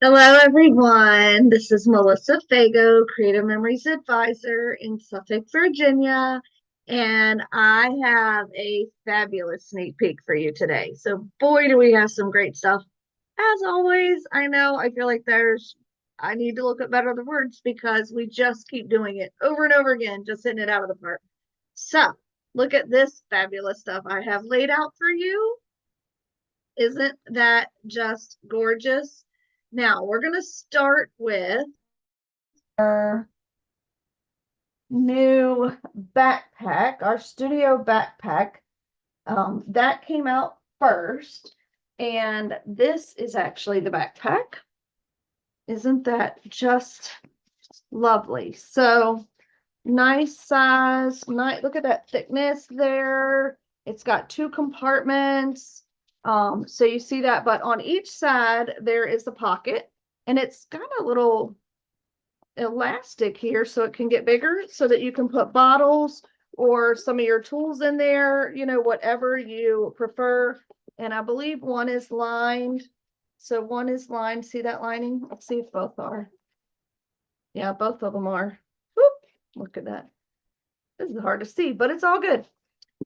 Hello, everyone. This is Melissa Fago, Creative Memories Advisor in Suffolk, Virginia, and I have a fabulous sneak peek for you today. So, boy, do we have some great stuff. As always, I know I feel like I need to look at better the words because we just keep doing it over and over again, just hitting it out of the park. So, look at this fabulous stuff I have laid out for you. Isn't that just gorgeous? Now we're going to start with our new backpack, our studio backpack. That came out first, and this is actually the backpack. Isn't that just lovely? So nice size, nice. Look at that thickness there. It's got two compartments. So you see that, but on each side there is a pocket, and it's got a little elastic here so it can get bigger so that you can put bottles or some of your tools in there, whatever you prefer. And I believe one is lined. So one is lined. See that lining? Let's see if both are. Yeah, both of them are. Whoop, look at that. This is hard to see, but it's all good.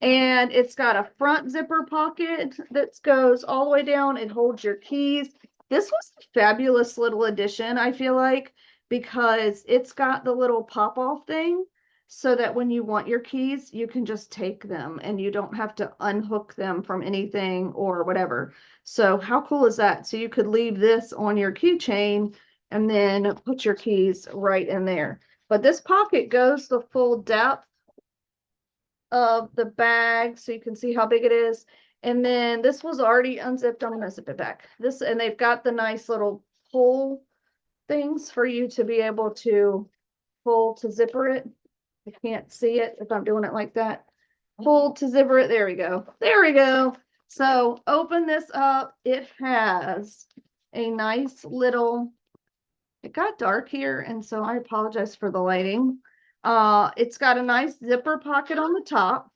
And it's got a front zipper pocket that goes all the way down. It holds your keys. This was a fabulous little addition, I feel like, because it's got the little pop-off thing so that when you want your keys, you can just take them and you don't have to unhook them from anything or whatever. So how cool is that? So you could leave this on your keychain and then put your keys right in there. But this pocket goes the full depth of the bag so you can see how big it is. And then this was already unzipped. I'm gonna zip it back. And they've got the nice little pull things for you to be able to pull to zipper it. I can't see it if I'm doing it like that. Pull to zipper it. There we go. There we go. So open this up. It has a nice little, it got dark here, and so I apologize for the lighting. It's got a nice zipper pocket on the top,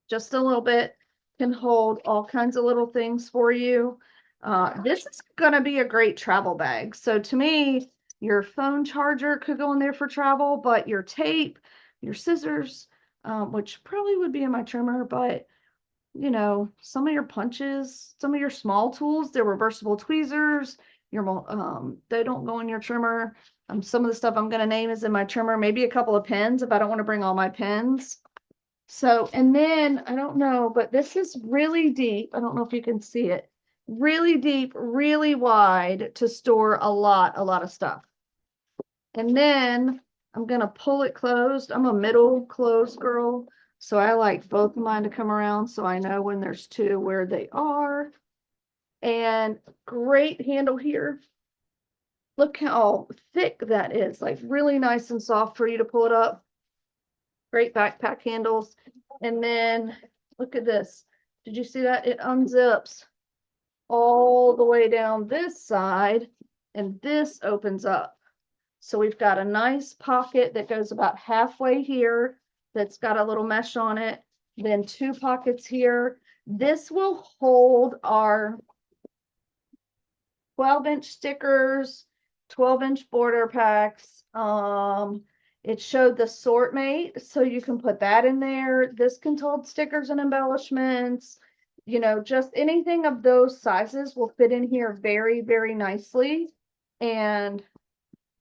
just a little bit, can hold all kinds of little things for you. This is going to be a great travel bag. So to me, your phone charger could go in there for travel, but your tape, your scissors, which probably would be in my trimmer, but some of your punches, some of your small tools, they're reversible tweezers. They don't go in your trimmer. Some of the stuff I'm going to name is in my trimmer, maybe a couple of pens if I don't want to bring all my pens. So, and then I don't know, but this is really deep. I don't know if you can see it. Really deep, really wide to store a lot of stuff. And then I'm going to pull it closed. I'm a middle closed girl. So I like both of mine to come around so I know when there's two where they are. And great handle here. Look how thick that is, like really nice and soft for you to pull it up. Great backpack handles. And then look at this. Did you see that? It unzips all the way down this side and this opens up. So we've got a nice pocket that goes about halfway here that's got a little mesh on it. Then two pockets here. This will hold our 12-inch stickers, 12-inch border packs. It showed the sort mate, so you can put that in there. This can hold stickers and embellishments. Just anything of those sizes will fit in here very, very nicely. And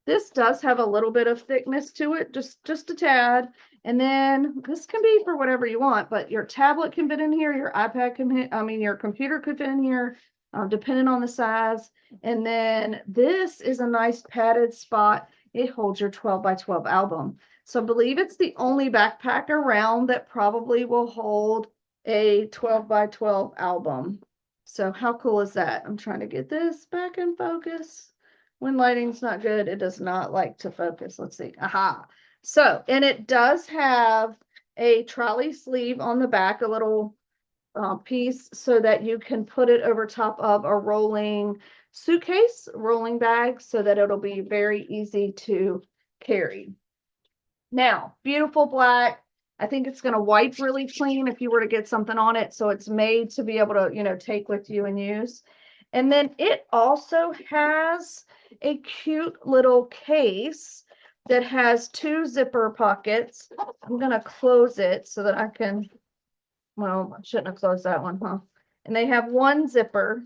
this does have a little bit of thickness to it, just a tad. And then this can be for whatever you want, but your tablet can fit in here, your iPad your computer could fit in here, depending on the size. And then this is a nice padded spot. It holds your 12 by 12 album. So I believe it's the only backpack around that probably will hold a 12 by 12 album. So how cool is that? I'm trying to get this back in focus. When lighting's not good, it does not like to focus. Let's see. Aha. So, and it does have a trolley sleeve on the back, a little piece so that you can put it over top of a rolling suitcase, rolling bag, so that it'll be very easy to carry. Now, beautiful black. I think it's going to wipe really clean if you were to get something on it. So it's made to be able to, take with you and use. And then it also has a cute little case that has 2 zipper pockets. I'm gonna close it so that I can, well, I shouldn't have closed that one, huh? And they have 1 zipper.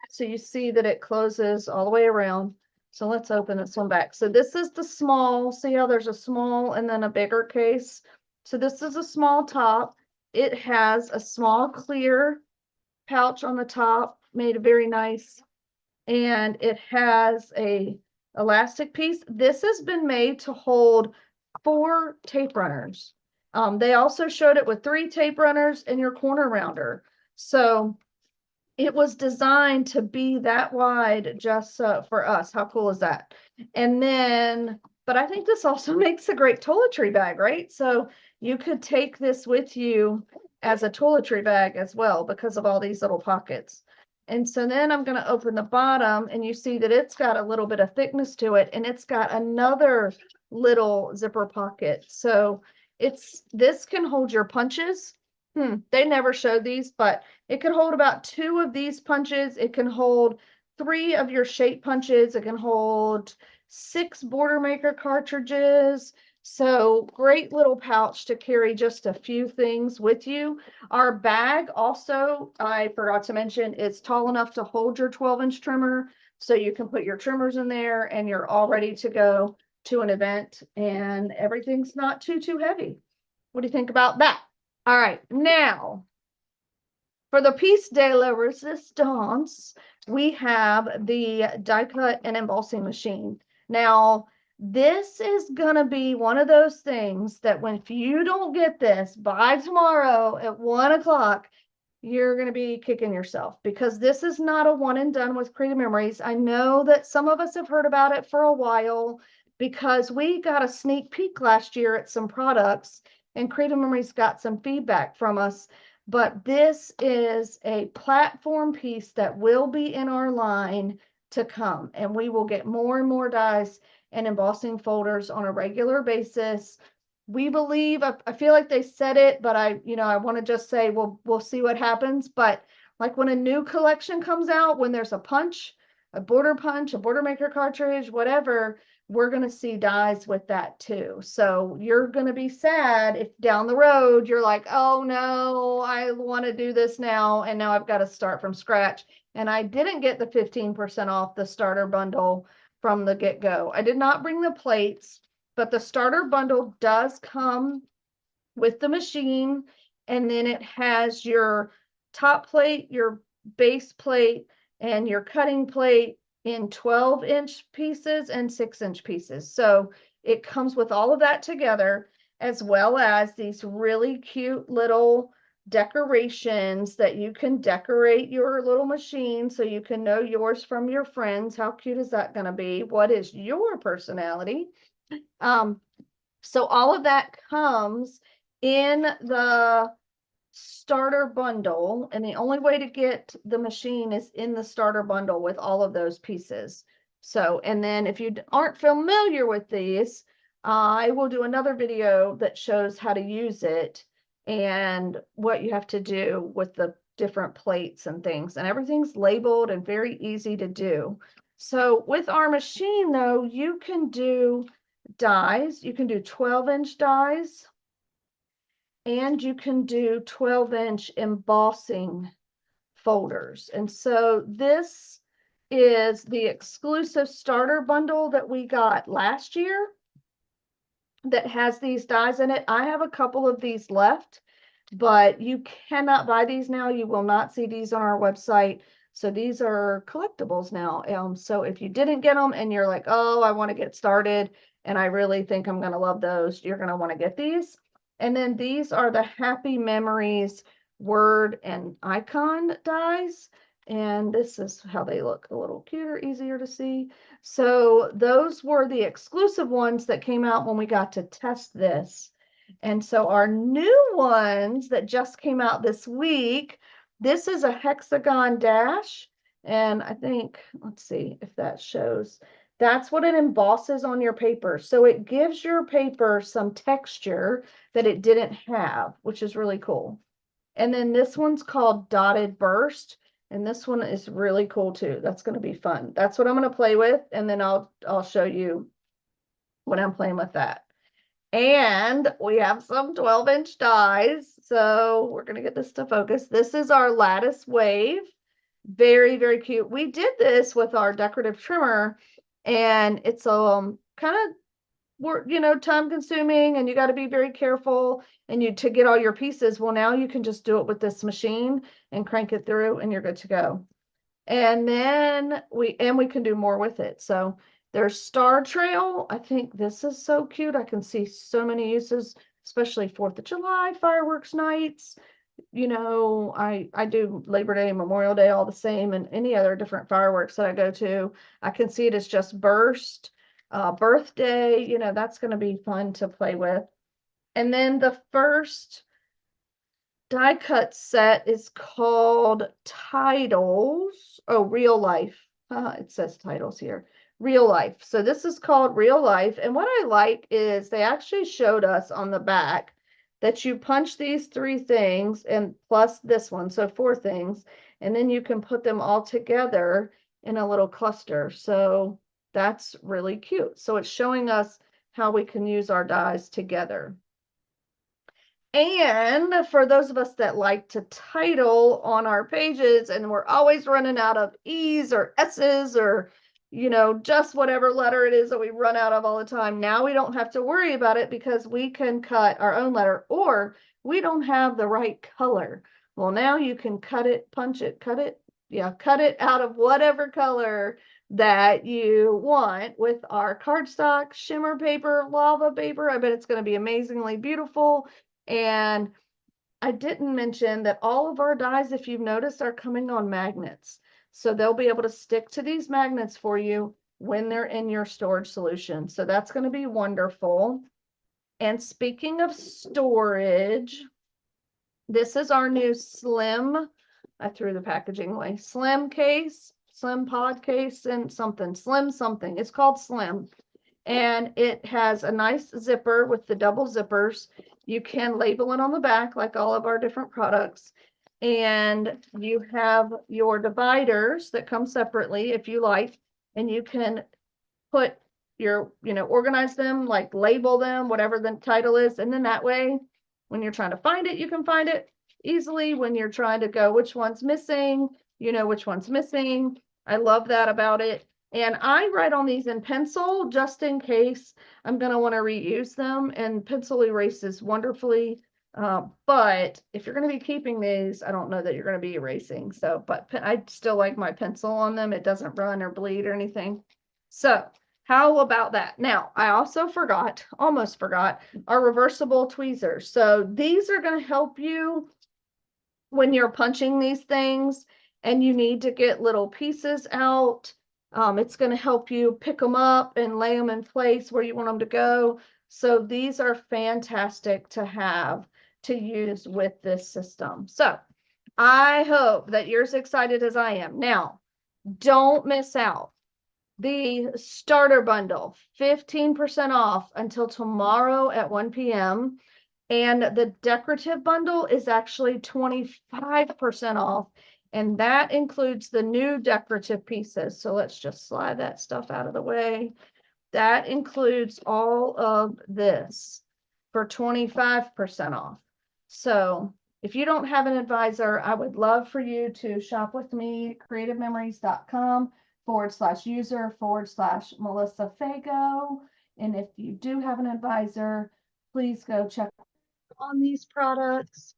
So you see that it closes all the way around. So let's open this one back. So this is the small, see how there's a small and then a bigger case. So this is a small top. It has a small clear pouch on the top, made very nice. And it has a elastic piece. This has been made to hold 4 tape runners. They also showed it with 3 tape runners and your corner rounder. So it was designed to be that wide just for us. How cool is that? And then, but I think this also makes a great toiletry bag, right? So you could take this with you as a toiletry bag as well because of all these little pockets. And so then I'm going to open the bottom and you see that it's got a little bit of thickness to it and it's got another little zipper pocket. So this can hold your punches. They never showed these, but it can hold about 2 of these punches. It can hold 3 of your shape punches. It can hold 6 border maker cartridges. So great little pouch to carry just a few things with you. Our bag also, I forgot to mention, it's tall enough to hold your 12-inch trimmer. So you can put your trimmers in there and you're all ready to go to an event and everything's not too heavy. What do you think about that? All right, now for the piece de la resistance, we have the die cut and embossing machine. Now, this is gonna be one of those things that if you don't get this by tomorrow at 1 o'clock, you're gonna be kicking yourself because this is not a one and done with Creative Memories. I know that some of us have heard about it for a while because we got a sneak peek last year at some products and Creative Memories got some feedback from us. But this is a platform piece that will be in our line to come, and we will get more and more dies and embossing folders on a regular basis. We believe, I feel like they said it, but I want to just say we'll see what happens. But like when a new collection comes out, when there's a punch, a border maker cartridge, whatever, we're going to see dies with that too. So you're going to be sad if down the road you're like, oh no, I want to do this now. And now I've got to start from scratch. And I didn't get the 15% off the starter bundle from the get-go. I did not bring the plates, but the starter bundle does come with the machine. And then it has your top plate, your base plate, and your cutting plate in 12-inch pieces and 6-inch pieces. So it comes with all of that together, as well as these really cute little decorations that you can decorate your little machine so you can know yours from your friends. How cute is that going to be? What is your personality? So all of that comes in the starter bundle, and the only way to get the machine is in the starter bundle with all of those pieces. So, and then if you aren't familiar with these, I will do another video that shows how to use it and what you have to do with the different plates and things, and everything's labeled and very easy to do. So with our machine though, you can do dies, you can do 12-inch dies, and you can do 12-inch embossing folders. And so this is the exclusive starter bundle that we got last year that has these dies in it. I have a couple of these left, but you cannot buy these now. You will not see these on our website. So these are collectibles now. So if you didn't get them and you're like, oh, I want to get started and I really think I'm going to love those, you're going to want to get these. And then these are the Happy Memories word and icon dies. And this is how they look, a little cuter, easier to see. So those were the exclusive ones that came out when we got to test this. And so our new ones that just came out this week, this is a hexagon dash. And I think, let's see if that shows. That's what it embosses on your paper. So it gives your paper some texture that it didn't have, which is really cool. And then this one's called Dotted Burst. And this one is really cool too. That's going to be fun. That's what I'm going to play with. And then I'll show you when I'm playing with that. And we have some 12-inch dies. So we're going to get this to focus. This is our lattice wave. Very, very cute. We did this with our decorative trimmer, and it's kind of time consuming, and you got to be very careful and to get all your pieces. Well, now you can just do it with this machine and crank it through and you're good to go. And then we can do more with it. So there's Star Trail. I think this is so cute. I can see so many uses, especially 4th of July fireworks nights. I do Labor Day, Memorial Day, all the same, and any other different fireworks that I go to. I can see it as just burst, birthday, that's going to be fun to play with. And then the first die cut set is called Titles. Oh, Real Life. It says Titles here. Real Life. So this is called Real Life. And what I like is they actually showed us on the back that you punch these 3 things and plus this one, so 4 things, and then you can put them all together in a little cluster. So that's really cute. So it's showing us how we can use our dies together. And for those of us that like to title on our pages and we're always running out of E's or S's or just whatever letter it is that we run out of all the time. Now we don't have to worry about it because we can cut our own letter, or we don't have the right color. Well, now you can cut it, punch it, cut it. Yeah, cut it out of whatever color that you want with our cardstock, shimmer paper, lava paper. I bet it's going to be amazingly beautiful. And I didn't mention that all of our dies, if you've noticed, are coming on magnets. So they'll be able to stick to these magnets for you when they're in your storage solution. So that's going to be wonderful. And speaking of storage, this is our new slim. I threw the packaging away. Slim case, slim pod case, and something. Slim something. It's called Slim. And it has a nice zipper with the double zippers. You can label it on the back like all of our different products. And you have your dividers that come separately if you like, and you can put your, organize them, like label them, whatever the title is. And then that way, when you're trying to find it, you can find it easily. When you're trying to go, which one's missing, which one's missing. I love that about it. And I write on these in pencil just in case I'm going to want to reuse them. And pencil erases wonderfully. But if you're going to be keeping these, I don't know that you're going to be erasing. So, but I still like my pencil on them. It doesn't run or bleed or anything. So how about that? Now, I also almost forgot, our reversible tweezers. So these are going to help you when you're punching these things and you need to get little pieces out. It's going to help you pick them up and lay them in place where you want them to go. So these are fantastic to have to use with this system. So I hope that you're as excited as I am. Now, don't miss out. The starter bundle, 15% off until tomorrow at 1 p.m. And the decorative bundle is actually 25% off. And that includes the new decorative pieces. So let's just slide that stuff out of the way. That includes all of this for 25% off. So if you don't have an advisor, I would love for you to shop with me, creativememories.com/user/Melissa Fago. And if you do have an advisor, please go check on these products.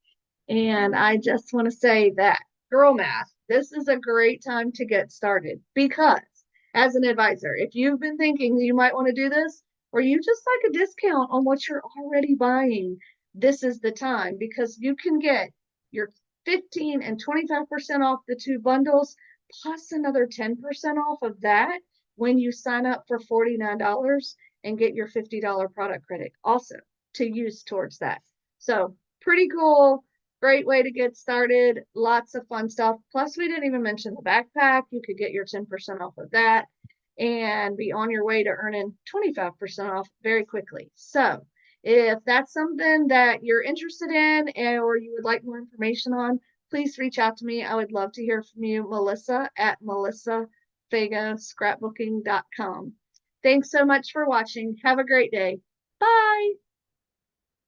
And I just want to say that girl math, this is a great time to get started because as an advisor, if you've been thinking you might want to do this, or you just like a discount on what you're already buying, this is the time because you can get your 15 and 25% off the 2 bundles, plus another 10% off of that when you sign up for $49 and get your $50 product credit also to use towards that. So pretty cool. Great way to get started. Lots of fun stuff. Plus, we didn't even mention the backpack. You could get your 10% off of that and be on your way to earning 25% off very quickly. So if that's something that you're interested in or you would like more information on, please reach out to me. I would love to hear from you, Melissa at melissafagoscrapbooking.com. Thanks so much for watching. Have a great day. Bye.